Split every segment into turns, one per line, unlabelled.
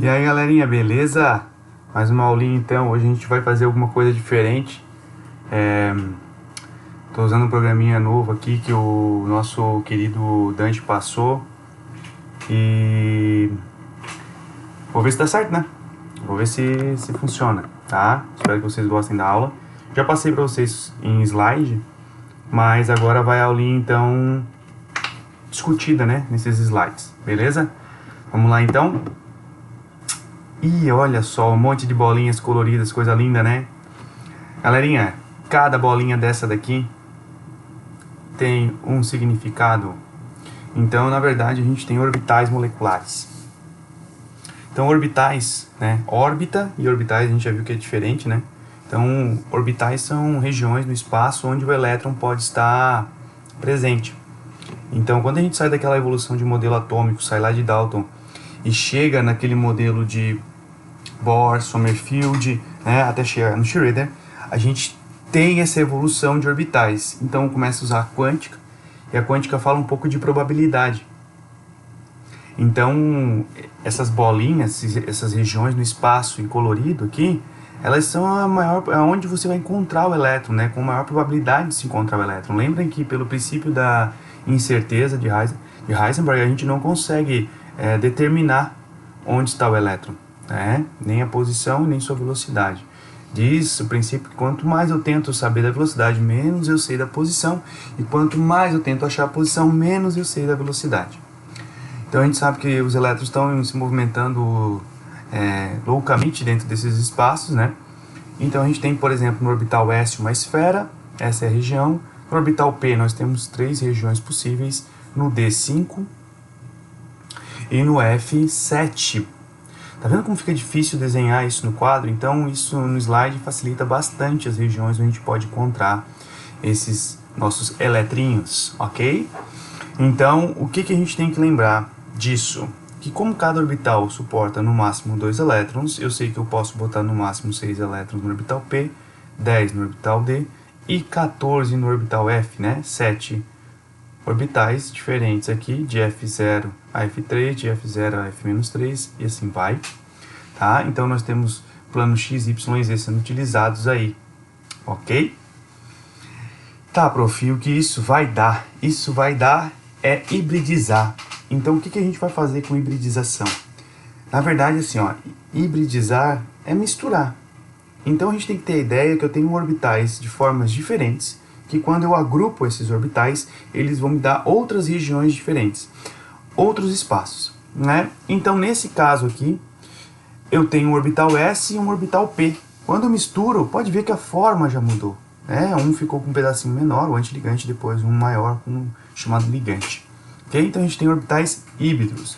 E aí, galerinha, beleza? Mais uma aulinha então. Hoje a gente vai fazer alguma coisa diferente. Tô usando um programinha novo aqui que o nosso querido Dante passou. E vou ver se dá certo, né? Vou ver se funciona, tá? Espero que vocês gostem da aula. Já passei pra vocês em slide, mas agora vai a aulinha então discutida, né? Nesses slides, beleza? Vamos lá então? Ih, olha só, um monte de bolinhas coloridas, coisa linda, né? Galerinha, cada bolinha dessa daqui tem um significado. Então, na verdade, a gente tem orbitais moleculares. Então, orbitais, né? Órbita e orbitais, a gente já viu que é diferente, né? Então, orbitais são regiões no espaço onde o elétron pode estar presente. Então, quando a gente sai daquela evolução de modelo atômico, sai lá de Dalton e chega naquele modelo de Bohr, Sommerfeld, né, até chegar no Schroeder, a gente tem essa evolução de orbitais. Então começa a usar a quântica, e a quântica fala um pouco de probabilidade. Então essas bolinhas, essas regiões no espaço em colorido aqui, elas são onde você vai encontrar o elétron, né, com maior probabilidade de se encontrar o elétron. Lembrem que pelo princípio da incerteza de Heisenberg, a gente não consegue determinar onde está o elétron, né? Nem a posição nem sua velocidade. Diz o princípio que quanto mais eu tento saber da velocidade, menos eu sei da posição, e quanto mais eu tento achar a posição, menos eu sei da velocidade. Então a gente sabe que os elétrons estão se movimentando loucamente dentro desses espaços, né? Então a gente tem, por exemplo, no orbital S uma esfera, essa é a região. No orbital P nós temos 3 regiões possíveis, no D 5 e no F 7. Tá vendo como fica difícil desenhar isso no quadro? Então isso no slide facilita bastante as regiões onde a gente pode encontrar esses nossos eletrinhos, ok? Então o que a gente tem que lembrar disso? Que como cada orbital suporta no máximo 2 elétrons, eu sei que eu posso botar no máximo 6 elétrons no orbital P, 10 no orbital D e 14 no orbital F, né? 7 orbitais diferentes aqui, de F0 a F3, de F0 a F-3 e assim vai, tá? Então nós temos planos X, Y e Z sendo utilizados aí, ok? Tá, prof, e o que isso vai dar? Isso vai dar é hibridizar. Então o que a gente vai fazer com hibridização? Na verdade, assim, ó, hibridizar é misturar. Então a gente tem que ter a ideia que eu tenho orbitais de formas diferentes, que quando eu agrupo esses orbitais, eles vão me dar outras regiões diferentes, outros espaços, né? Então, nesse caso aqui, eu tenho um orbital S e um orbital P. Quando eu misturo, pode ver que a forma já mudou, né? Um ficou com um pedacinho menor, o antiligante, depois um maior, chamado ligante. Okay? Então, a gente tem orbitais híbridos.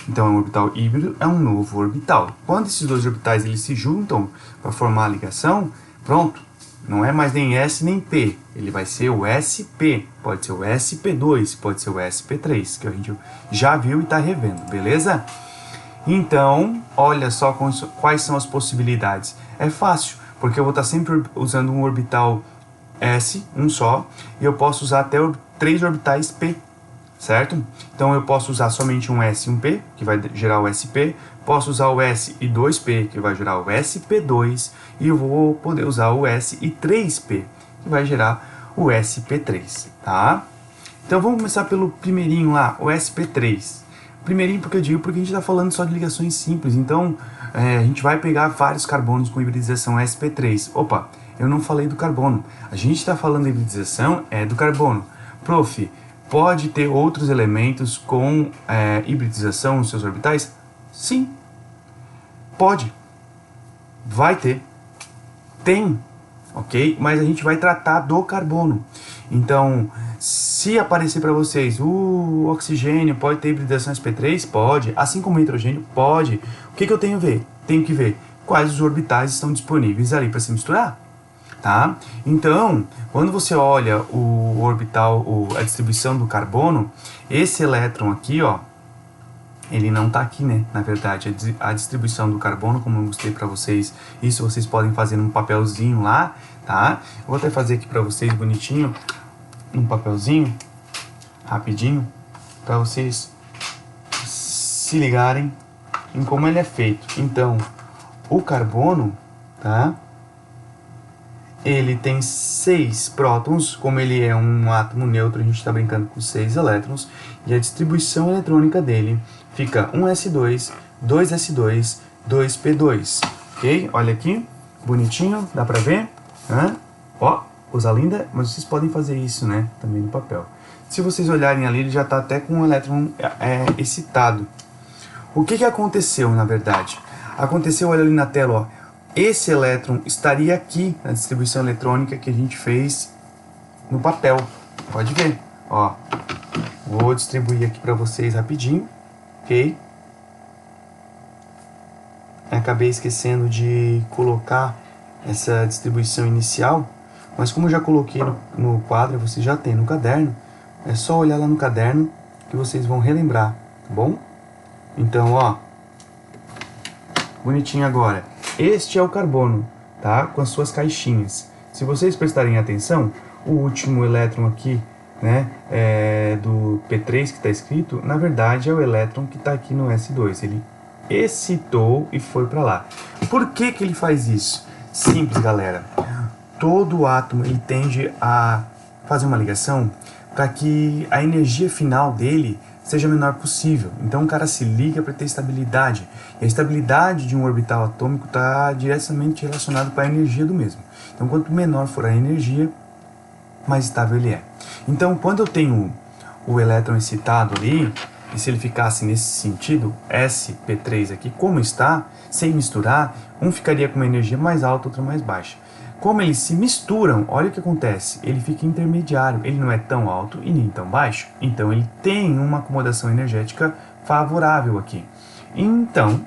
Então, um orbital híbrido é um novo orbital. Quando esses dois orbitais eles se juntam para formar a ligação, pronto. Não é mais nem S nem P, ele vai ser o SP, pode ser o SP2, pode ser o SP3, que a gente já viu e está revendo, beleza? Então, olha só quais são as possibilidades. É fácil, porque eu vou estar sempre usando um orbital S, um só, e eu posso usar até 3 orbitais P, certo? Então eu posso usar somente um S e um P, que vai gerar o SP, posso usar o S e 2P, que vai gerar o SP2, e eu vou poder usar o S e 3P, que vai gerar o SP3, tá? Então vamos começar pelo primeirinho lá, o SP3. Primeirinho porque eu digo porque a gente está falando só de ligações simples, então a gente vai pegar vários carbonos com hibridização SP3. Opa, eu não falei do carbono, a gente está falando de hibridização do carbono. Prof, pode ter outros elementos com hibridização nos seus orbitais? Sim, pode, vai ter, tem, ok? Mas a gente vai tratar do carbono. Então, se aparecer para vocês o oxigênio pode ter hibridização sp3? Pode, assim como o nitrogênio pode. O que eu tenho que ver? Tenho que ver quais os orbitais estão disponíveis ali para se misturar. Tá? Então, quando você olha o orbital, a distribuição do carbono, esse elétron aqui, ó, ele não está aqui, né? Na verdade, a distribuição do carbono, como eu mostrei para vocês, isso vocês podem fazer num papelzinho lá, tá? Eu vou até fazer aqui para vocês bonitinho, um papelzinho, rapidinho, para vocês se ligarem em como ele é feito. Então, o carbono, tá? Ele tem 6 prótons, como ele é um átomo neutro, a gente está brincando com 6 elétrons, e a distribuição eletrônica dele fica 1s2, 2s2, 2p2, ok? Olha aqui, bonitinho, dá pra ver? Ó, coisa linda, mas vocês podem fazer isso, né, também no papel. Se vocês olharem ali, ele já está até com o elétron excitado. O que aconteceu, na verdade? Aconteceu, olha ali na tela, ó. Esse elétron estaria aqui na distribuição eletrônica que a gente fez no papel. Pode ver, ó. Vou distribuir aqui para vocês rapidinho, ok? Acabei esquecendo de colocar essa distribuição inicial, mas como eu já coloquei no quadro, você já tem no caderno, é só olhar lá no caderno que vocês vão relembrar, tá bom? Então, ó, bonitinho agora. Este é o carbono, tá? Com as suas caixinhas. Se vocês prestarem atenção, o último elétron aqui, né, do P3 que está escrito, na verdade é o elétron que está aqui no S2. Ele excitou e foi para lá. Por que ele faz isso? Simples, galera. Todo átomo ele tende a fazer uma ligação para que a energia final dele seja a menor possível. Então o cara se liga para ter estabilidade. E a estabilidade de um orbital atômico está diretamente relacionada com a energia do mesmo. Então quanto menor for a energia, mais estável ele é. Então quando eu tenho o elétron excitado ali, e se ele ficasse nesse sentido, sp3 aqui, como está, sem misturar, um ficaria com uma energia mais alta, outra mais baixa. Como eles se misturam, olha o que acontece, ele fica intermediário, ele não é tão alto e nem tão baixo, então ele tem uma acomodação energética favorável aqui. Então,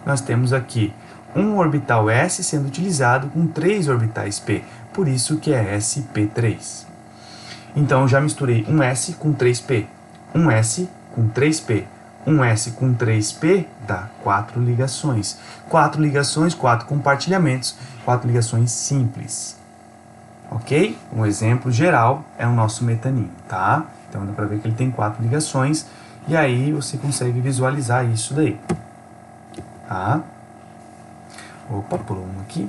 nós temos aqui um orbital S sendo utilizado com 3 orbitais P, por isso que é sp3. Então, eu já misturei um S com 3P, um S com 3P, um S com 3P dá 4 ligações. 4 ligações, 4 compartilhamentos, 4 ligações simples. Ok? Um exemplo geral é o nosso metaninho, tá? Então dá pra ver que ele tem 4 ligações e aí você consegue visualizar isso daí. Tá? Opa, pulou um aqui.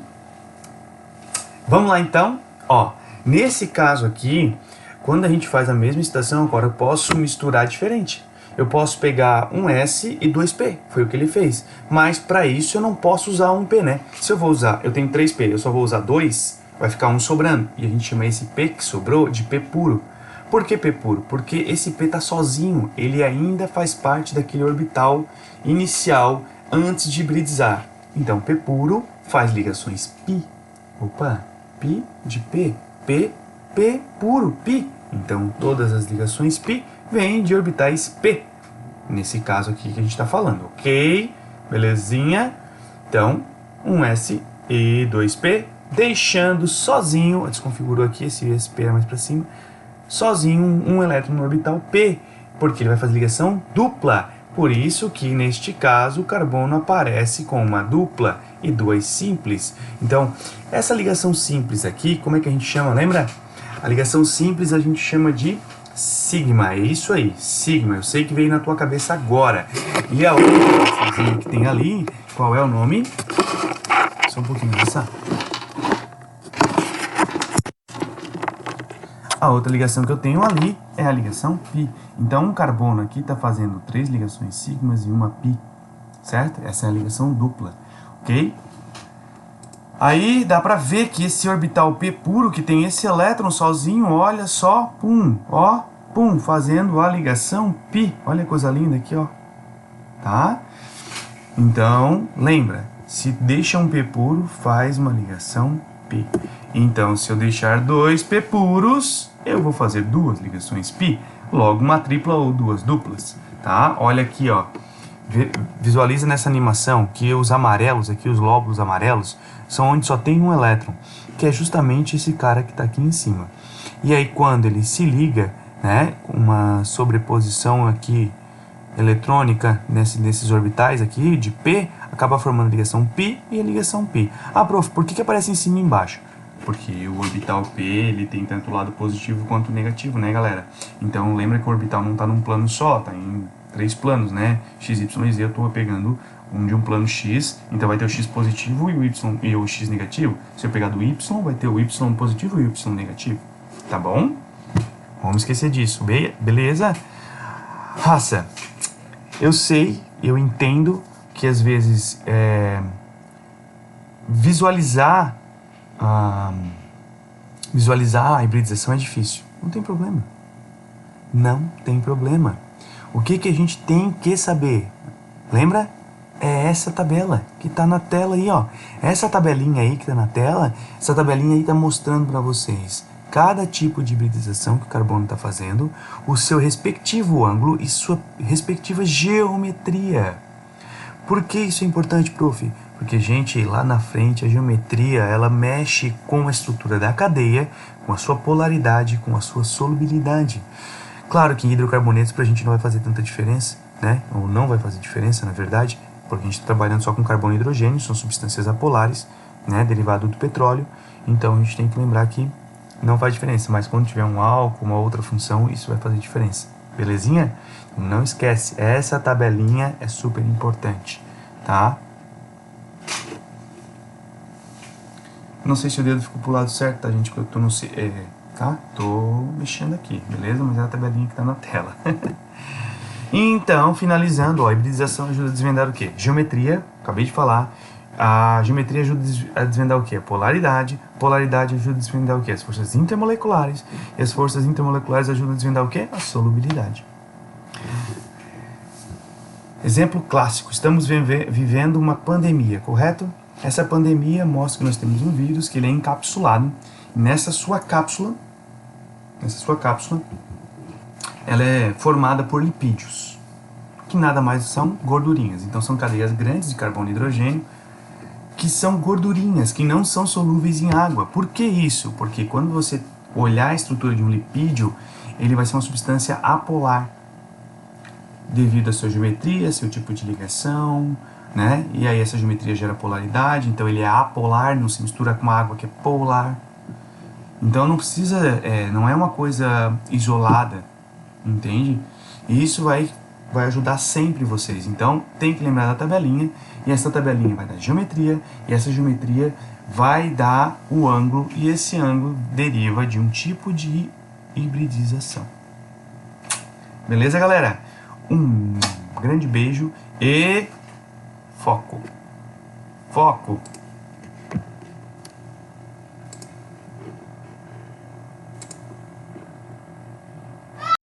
Vamos lá então. Ó, nesse caso aqui, quando a gente faz a mesma excitação, agora eu posso misturar diferente. Eu posso pegar um S e 2P, foi o que ele fez. Mas para isso eu não posso usar um P, né? Se eu vou usar, eu tenho 3P, eu só vou usar 2, vai ficar um sobrando. E a gente chama esse P que sobrou de P puro. Por que P puro? Porque esse P está sozinho, ele ainda faz parte daquele orbital inicial antes de hibridizar. Então P puro faz ligações π. Opa, π de P, P puro, π. Então todas as ligações π vem de orbitais P, nesse caso aqui que a gente está falando, ok? Belezinha? Então, um S e 2P, deixando sozinho, desconfigurou aqui, esse SP é mais para cima, sozinho um elétron no orbital P, porque ele vai fazer ligação dupla. Por isso que, neste caso, o carbono aparece com uma dupla e 2 simples. Então, essa ligação simples aqui, como é que a gente chama, lembra? A ligação simples a gente chama de sigma, é isso aí, sigma, eu sei que veio na tua cabeça agora. E a outra ligaçãozinha que tem ali, qual é o nome? Só um pouquinho dessa. A outra ligação que eu tenho ali é a ligação π. Então um carbono aqui está fazendo 3 ligações sigmas e uma π, certo? Essa é a ligação dupla, ok? Aí dá pra ver que esse orbital P puro, que tem esse elétron sozinho, olha só, pum, ó, pum, fazendo a ligação π. Olha que coisa linda aqui, ó. Tá? Então, lembra, se deixa um P puro, faz uma ligação π. Então, se eu deixar 2 P puros, eu vou fazer 2 ligações π. Logo, uma tripla ou 2 duplas, tá? Olha aqui, ó. Visualiza nessa animação que os amarelos aqui, os lóbulos amarelos, são onde só tem um elétron, que é justamente esse cara que está aqui em cima. E aí quando ele se liga, né, uma sobreposição aqui eletrônica nesses orbitais aqui de P, acaba formando a ligação π e a ligação π. Ah, prof, por que aparece em cima e embaixo? Porque o orbital P ele tem tanto o lado positivo quanto o negativo, né, galera? Então lembra que o orbital não está num plano só, tá três planos, né? X, Y e Z, eu estou pegando de um plano X, então vai ter o X positivo e o Y e o X negativo. Se eu pegar do Y, vai ter o Y positivo e o Y negativo. Tá bom? Vamos esquecer disso, beleza? Raça, eu sei, eu entendo que às vezes visualizar a hibridização é difícil. Não tem problema. Não tem problema. O que a gente tem que saber? Lembra? É essa tabela que está na tela aí, ó. Essa tabelinha aí que está na tela, essa tabelinha aí está mostrando para vocês cada tipo de hibridização que o carbono está fazendo, o seu respectivo ângulo e sua respectiva geometria. Por que isso é importante, prof? Porque, gente, lá na frente a geometria, ela mexe com a estrutura da cadeia, com a sua polaridade, com a sua solubilidade. Claro que em hidrocarbonetos para a gente não vai fazer tanta diferença, né? Ou não vai fazer diferença, na verdade, porque a gente está trabalhando só com carbono e hidrogênio, são substâncias apolares, né? Derivado do petróleo. Então a gente tem que lembrar que não faz diferença, mas quando tiver um álcool, uma outra função, isso vai fazer diferença. Belezinha? Não esquece, essa tabelinha é super importante, tá? Não sei se o dedo ficou pro lado certo, tá, gente? Porque eu tô no... tá? Tô mexendo aqui, beleza? Mas é a tabelinha que tá na tela. Então, finalizando, ó, a hibridização ajuda a desvendar o quê? Geometria, acabei de falar. A geometria ajuda a desvendar o quê? A polaridade. Polaridade ajuda a desvendar o quê? As forças intermoleculares. E as forças intermoleculares ajudam a desvendar o quê? A solubilidade. Exemplo clássico. Estamos vivendo uma pandemia, correto? Essa pandemia mostra que nós temos um vírus que ele é encapsulado. Nessa sua cápsula, ela é formada por lipídios, que nada mais são gordurinhas. Então são cadeias grandes de carbono e hidrogênio, que são gordurinhas, que não são solúveis em água. Por que isso? Porque quando você olhar a estrutura de um lipídio, ele vai ser uma substância apolar, devido à sua geometria, seu tipo de ligação, né? E aí essa geometria gera polaridade, então ele é apolar, não se mistura com uma água que é polar. Então não precisa, não é uma coisa isolada, entende? E isso vai ajudar sempre vocês. Então tem que lembrar da tabelinha, e essa tabelinha vai dar geometria, e essa geometria vai dar o ângulo, e esse ângulo deriva de um tipo de hibridização. Beleza, galera? Um grande beijo e foco! Foco!